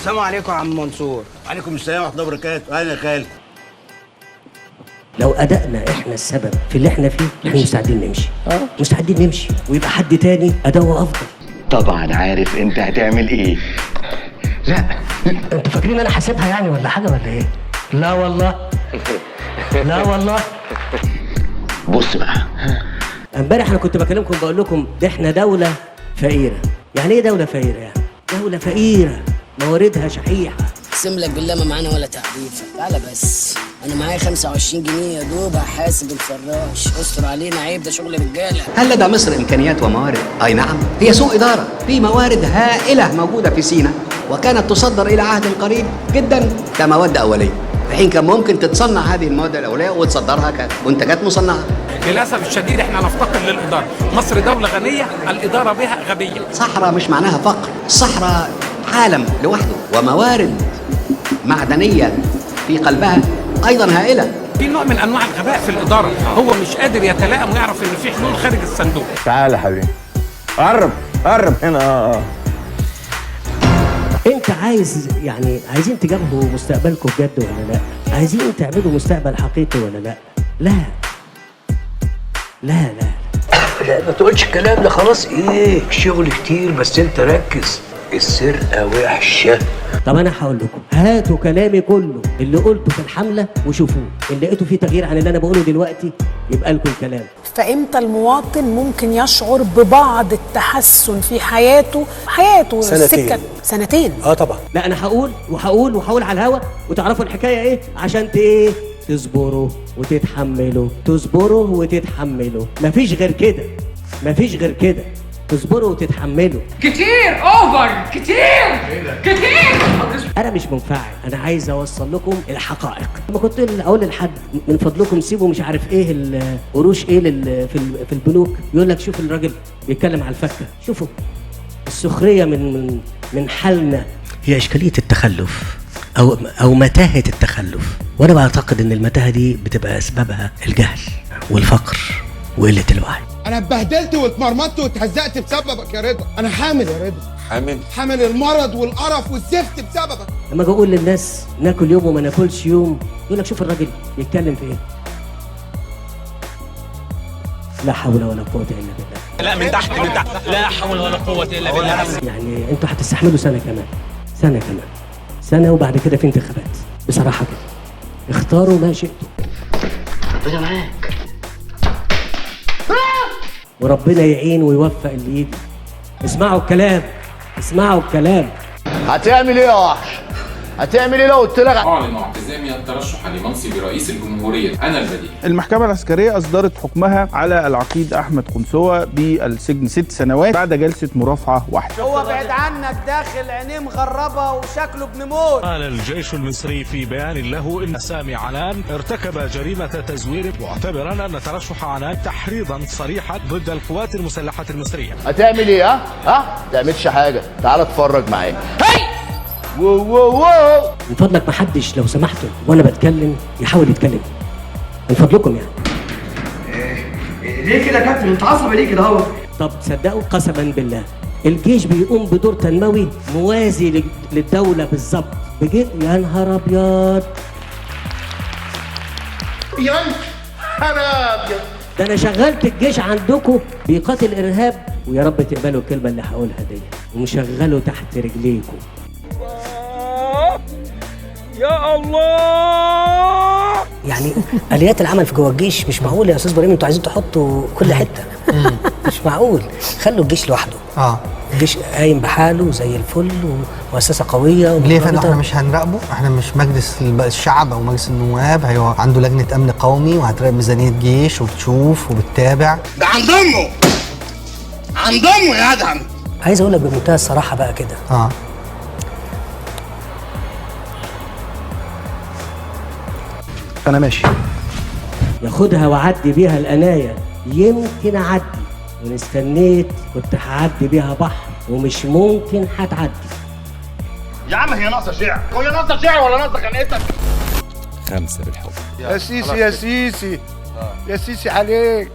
السلام عليكم يا عم منصور. وعليكم السلام ورحمه الله وبركاته. اهلا يا خالد. لو أدائنا إحنا السبب في اللي إحنا فيه، إحنا مستعدين نمشي. مستعدين نمشي ويبقى حد تاني أداؤه أفضل. طبعا عارف أنت هتعمل إيه. لا أنتوا فاكرين أنا حاسبها يعني ولا حاجة ولا إيه؟ لا والله. لا والله. بص بقى، امبارح أنا كنت بكلمكم بقول لكم ده إحنا دولة فقيرة. يعني إيه دولة فقيرة يعني؟ دولة فقيرة مواردها شحيحة. اقسم لك بالله ما معانا ولا تعريفه. تعالى بس، انا معايا 25 جنيه يا دوب هحاسب الفراش. استر علينا، عيب، ده شغل رجاله. هل لدى مصر إمكانيات وموارد؟ أي نعم، هي سوء إدارة في موارد هائلة موجودة في سيناء وكانت تصدر إلى عهد قريب جدا كمواد أولية، في حين كان ممكن تتصنع هذه المواد الأولية وتصدرها كمنتجات مصنعة. للأسف الشديد احنا نفتقر للإدارة. مصر دولة غنية، الإدارة بها غبية. صحراء مش معناها فقر، الصحراء عالم لوحده وموارد معدنية في قلبها أيضا هائلة. في نوع من أنواع الغباء في الإدارة، هو مش قادر يتلائم ويعرف إن في حلول خارج الصندوق. تعالى حبيبي، قرب هنا. انت عايز يعني عايزين تجابهوا مستقبلكم بجد ولا لا؟ عايزين تعملوا مستقبل حقيقي ولا لا؟ لا لا لا لا ما تقولش الكلام ده خلاص. ايه شغل كتير بس انت ركز. السرقة وحشة. طب انا هقول لكم، هاتوا كلامي كله اللي قلته في الحمله وشوفوه، ان لقيتوا فيه تغيير عن اللي انا بقوله دلوقتي يبقى لكم الكلام. فامتى المواطن ممكن يشعر ببعض التحسن في حياته سنتين. سنتين. طبعا. لا انا هقول على الهوا وتعرفوا الحكايه ايه عشان ايه تصبروا وتتحملوا. تصبروا وتتحملوا، مفيش غير كده. تصبروا وتتحملوا. كتير اوفر كتير. انا مش منفعل، انا عايز اوصل لكم الحقائق. لما كنت اقول لحد من فضلكم سيبوا مش عارف ايه القروش ايه في البنوك، يقول لك شوف الراجل بيتكلم على الفكه. شوفوا السخريه من حالنا. هي اشكاليه التخلف او متاهه التخلف، وانا بعتقد ان المتاهه دي بتبقى اسبابها الجهل والفقر وقله الوعي. انا اتبهدلت واتمرمطت واتهزقت بسببك يا رضا. انا حامل يا رضا، حامل المرض والقرف والزفت بسببك. لما اجي اقول للناس ناكل يوم وما ناكلش يوم، يقول لك شوف الراجل بيتكلم في ايه. لا حول ولا قوه الا بالله. لا من تحت لا حول ولا قوة إلا بالله. يعني انتوا هتستحملوا سنه كمان وبعد كده في انتخابات. بصراحه كده اختاروا ما شئتوا. ربنا معاك. وربنا يعين ويوفق اللي يجي. اسمعوا الكلام. هتعمل ايه يا وحش؟ هتعمل ايه لو قلت لك؟ اعلن اعتزامي الترشح لمنصب رئيس الجمهوريه. انا البديل. المحكمه العسكريه اصدرت حكمها على العقيد احمد قنصوة بالسجن 6 سنوات بعد جلسه مرافعه واحده. هو بعيد عنك، داخل عينيه مغربه وشكله ابن موت. قال الجيش المصري في بيان له ان سامي عنان ارتكب جريمه تزوير، معتبرا ان ترشح عنان تحريضا صريحا ضد القوات المسلحه المصريه. هتعمل ايه؟ ما تعملش حاجه، تعال اتفرج معايا. من فضلك محدش لو سمحتوا وانا بتكلم يحاول يتكلم، من فضلكم يعني. ليه كده يا كابتن؟ انت عصبي ليه كده اهو؟ طب تصدقوا قسما بالله الجيش بيقوم بدور تنموي موازي للدوله بالظبط. بجد يا نهار ابيض. ده انا شغلت الجيش عندكم بيقاتل ارهاب، ويا رب تقبلوا الكلمه اللي هقولها دي، ومشغله تحت رجليكم. يا الله. يعني اليات العمل في جوه الجيش مش معقول يا استاذ ابراهيم. انتوا عايزين تحطوا كل حته. مش معقول. خلوا الجيش لوحده. الجيش قايم بحاله زي الفل ومؤسسه قويه. ليه فعلا احنا مش هنراقبه؟ احنا مش مجلس الشعب او مجلس النواب. هيبقى عنده لجنه امن قومي وهتراقب ميزانيه جيش وبتشوف وبتتابع. ده عن ضمه يا ادهم. عايز اقول لك بمنتهى الصراحه بقى كده. انا ماشي. ياخدها وعدي بيها القنايه، يمكن اعدي، وان استنيت كنت هعدي بيها بحر، ومش ممكن هتعدي. يا عم هي ناقصه شعر ولا ناقصه خنقتك؟ 5 بالحب. يا سيسي عليك.